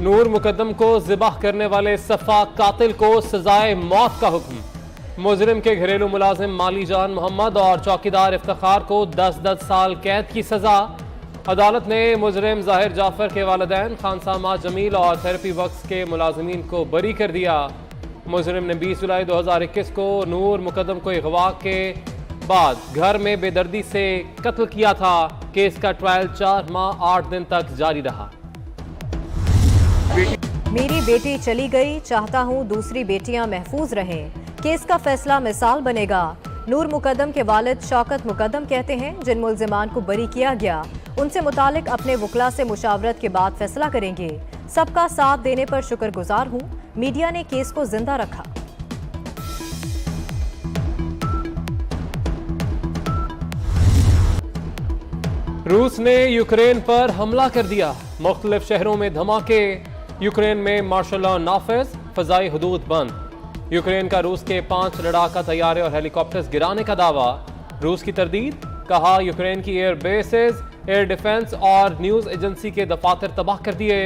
नूर मुकद्दम को ज़िबाह करने वाले सफ़ा कातिल को सजाए मौत का हुक्म। मुजरिम के घरेलू मुलाजिम माली जान मोहम्मद और चौकीदार इफ्तिखार को 10-10 साल कैद की सजा। अदालत ने मुजरिम जाहिर जाफर के वालिदैन खानसामा जमील और थेरेपी वर्क्स के मुलाजिमीन को बरी कर दिया। मुजरिम ने 20 जुलाई 2021 को नूर मुकद्दम को अगवा के बाद घर में बेदर्दी से कत्ल किया था। केस का ट्रायल 4 माह 8 दिन तक जारी रहा। मेरी बेटी चली गई, चाहता हूं दूसरी बेटियां महफूज रहें। केस का फैसला मिसाल बनेगा। नूर मुकद्दम के वालिद शौकत मुकद्दम कहते हैं, जिन मुल्जिमान को बरी किया गया उनसे मुतालिक अपने वकला से मुशावरत के बाद फैसला करेंगे। सबका साथ देने पर शुक्रगुजार हूं। मीडिया ने केस को जिंदा रखा। रूस ने यूक्रेन पर हमला कर दिया। मुख्तलिफ शहरों में धमाके। यूक्रेन में मार्शल लॉ नाफिज, फजाई हदूद बंद। यूक्रेन का रूस के 5 लड़ाका तैयारे और हेलीकॉप्टर्स गिराने का दावा। रूस की तरदीद, कहा यूक्रेन की एयर बेसेस, एयर डिफेंस और न्यूज एजेंसी के दफातर तबाह कर दिए।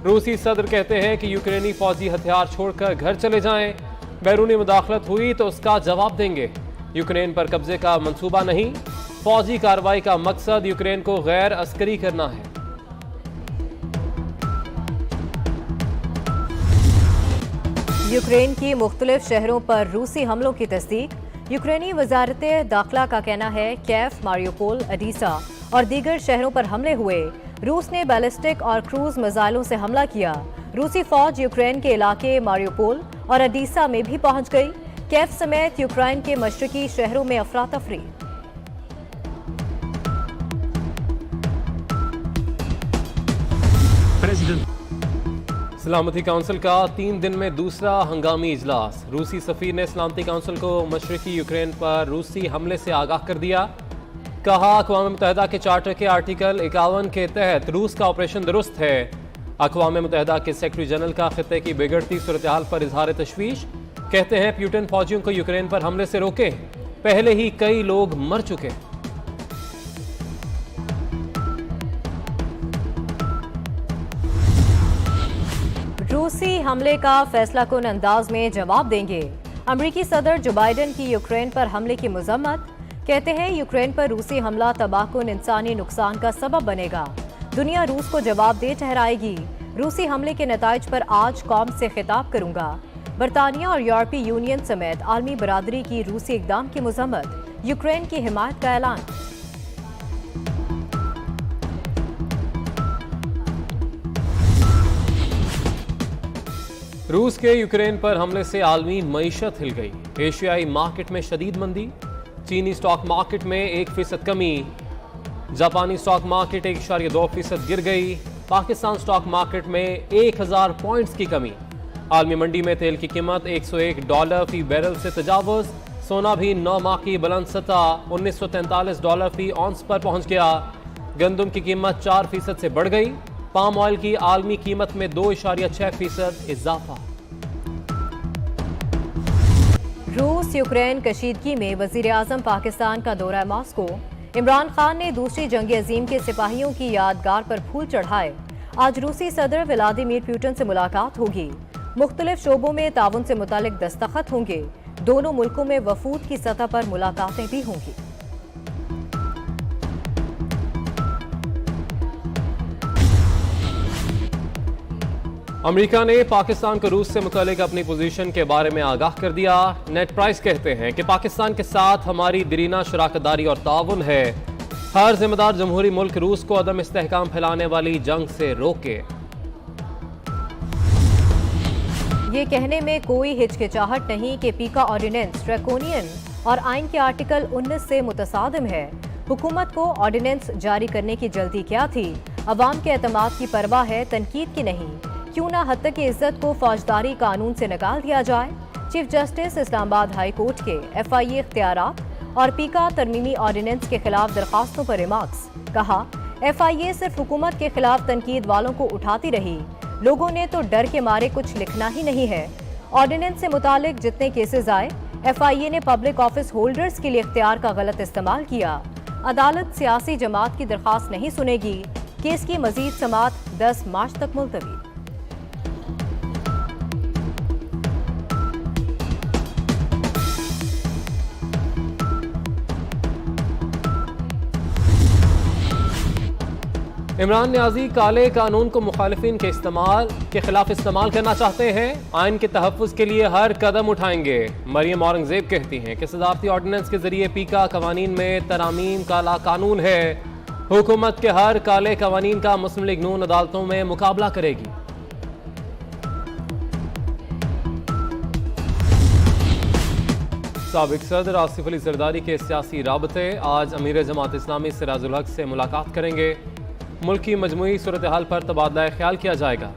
रूसी सदर कहते हैं कि यूक्रेनी फौजी हथियार छोड़कर घर चले जाएं। बैरूनी मुदाखलत हुई तो उसका जवाब देंगे। यूक्रेन पर कब्जे का मंसूबा नहीं। फौजी कार्रवाई का मकसद यूक्रेन को गैर अस्करी करना है। यूक्रेन की मुख्तलिफ शहरों पर रूसी हमलों की तस्दीक। यूक्रेनी वजारत दाखिला का कहना है कैफ, मारियोपोल, अडीसा और दीगर शहरों पर हमले हुए। रूस ने बैलिस्टिक और क्रूज मिसाइलों से हमला किया। रूसी फौज यूक्रेन के इलाके मारियोपोल और अडीसा में भी पहुंच गई। कैफ समेत यूक्रेन के मशरकी शहरों में अफरा तफरी। सलामती काउंसिल का 3 दिन में दूसरा हंगामी इजलास। रूसी सफीर ने सलामती काउंसिल को मशरकी यूक्रेन पर रूसी हमले से आगाह कर दिया। कहा, अक़वाम मुत्तहिदा के चार्टर के आर्टिकल 51 के तहत रूस का ऑपरेशन दुरुस्त है। अक़वाम मुत्तहिदा के सेक्रेटरी जनरल का खित्ते की बिगड़ती सूरत हाल पर इजहार तशवीश। कहते हैं प्यूटन फौजियों को यूक्रेन पर हमले से रोके, पहले ही कई लोग मर चुके। रूसी हमले का फैसला कुन अंदाज में जवाब देंगे। अमरीकी सदर जो बाइडन की यूक्रेन पर हमले की मजम्मत। कहते हैं यूक्रेन पर रूसी हमला तबाहकुन इंसानी नुकसान का सबब बनेगा। दुनिया रूस को जवाब दे ठहराएगी। रूसी हमले के नताइज पर आज कौम से खिताब करूंगा। बरतानिया और यूरोपीय यूनियन समेत आलमी बरादरी की रूसी इकदाम की मजम्मत। यूक्रेन की हिमायत का ऐलान। रूस के यूक्रेन पर हमले से आलमी मईशत हिल गई। एशियाई मार्केट में शदीद मंदी। चीनी स्टॉक मार्केट में 1% कमी। जापानी स्टॉक मार्केट 1.2% गिर गई। पाकिस्तान स्टॉक मार्केट में 1000 पॉइंट्स की कमी। आलमी मंडी में तेल की कीमत $101 फी बैरल से तजावुज। सोना भी 9 माह की बुलंद सतह $1943 फी ऑन्स पर पहुंच गया। गंदम की कीमत 4% से बढ़ गई। पाम ऑयल की आलमी कीमत में 2.6% इजाफा। रूस यूक्रेन कशीदगी में वजीर आजम पाकिस्तान का दौरा मॉस्को। इमरान खान ने दूसरी जंग अजीम के सिपाहियों की यादगार पर फूल चढ़ाए। आज रूसी सदर व्लादिमीर पुतिन से मुलाकात होगी। मुख्तलिफ शोबों में ताउन से मुतालिक दस्तखत होंगे। दोनों मुल्कों में वफूद की सतह पर मुलाकातें भी होंगी। अमेरिका ने पाकिस्तान को रूस से मुतालिक अपनी पोजीशन के बारे में आगाह कर दिया। नेट प्राइस कहते हैं कि पाकिस्तान के साथ हमारी दीरीना शराकतदारी और ताउन है। हर जिम्मेदार जमहूरी मुल्क रूस को अदम इस्तेहकाम फैलाने वाली जंग से रोके। ये कहने में कोई हिचकिचाहट नहीं कि पीका ऑर्डिनेंस ड्रैकोनियन और आइन के आर्टिकल 19 से मुतसादिम है। हुकूमत को ऑर्डिनेंस जारी करने की जल्दी क्या थी? अवाम के एतमाद की परवाह है, तनकीद की नहीं। क्यों ना हद तक की इज्जत को फौजदारी कानून से निकाल दिया जाए। Chief justice Islamabad high court के FIA इख्तियारात और पीका तरमीमी ऑर्डिनेंस के खिलाफ दरखास्तों पर रिमार्क्स। कहा, FIA सिर्फ हुकूमत के खिलाफ तनकीद वालों को उठाती रही। लोगों ने तो डर के मारे कुछ लिखना ही नहीं है। ऑर्डिनेंस से मुतालिक जितने केसेस आए, FIA ने पब्लिक ऑफिस होल्डर्स के लिए इख्तियार का गलत इस्तेमाल किया। अदालत सियासी जमात की दरखास्त नहीं सुनेगी। केस की मजीद समाअत 10 मार्च तक मुलतवी। इमरान न्याजी काले कानून को मुखालिफिन के खिलाफ इस्तेमाल करना चाहते हैं, आइन के तहफ़्फ़ुज़ के लिए हर कदम उठाएंगे। मरियम औरंगजेब कहती हैं कि सदारती ऑर्डिनेंस के जरिए पीका कवानीन में तरामीम काला कानून है। हुकूमत के हर काले कवानीन का मुस्लिम लीग नून अदालतों में मुकाबला करेगी। साबिक सदर आसिफ अली जरदारी के सियासी राबते आज अमीर जमात इस्लामी सिराजुल हक से मुलाकात करेंगे। मुल्की मजमूई सूरत हाल पर तबादला ख्याल किया जाएगा।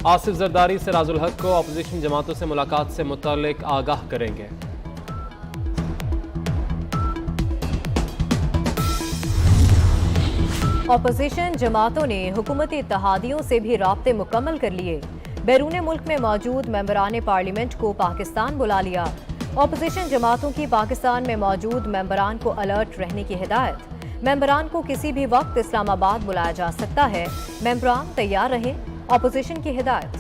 आसिफ जरदारी सिराजुल हक को अपोजिशन जमातों से मुलाकात से मुतल्लिक आगाह करेंगे। अपोजिशन जमातों ने हुकूमती इत्तेहादियों से भी राब्ते मुकम्मल कर लिए। बैरून मुल्क में मौजूद मेंबरान पार्लियामेंट को पाकिस्तान बुला लिया। अपोजिशन जमातों की पाकिस्तान में मौजूद मेंबरान को अलर्ट रहने की हिदायत। मेंबरान को किसी भी वक्त इस्लामाबाद बुलाया जा सकता है, मेंबरान तैयार रहे, अपोजिशन की हिदायत।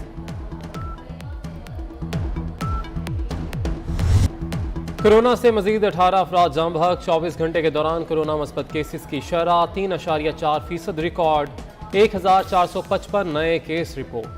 कोरोना से मजीद 18 अफराद जाम बहक। 24 घंटे के दौरान कोरोना मस्बत केसेस की शरह 3.4% रिकॉर्ड। 1455 नए केस रिपोर्ट।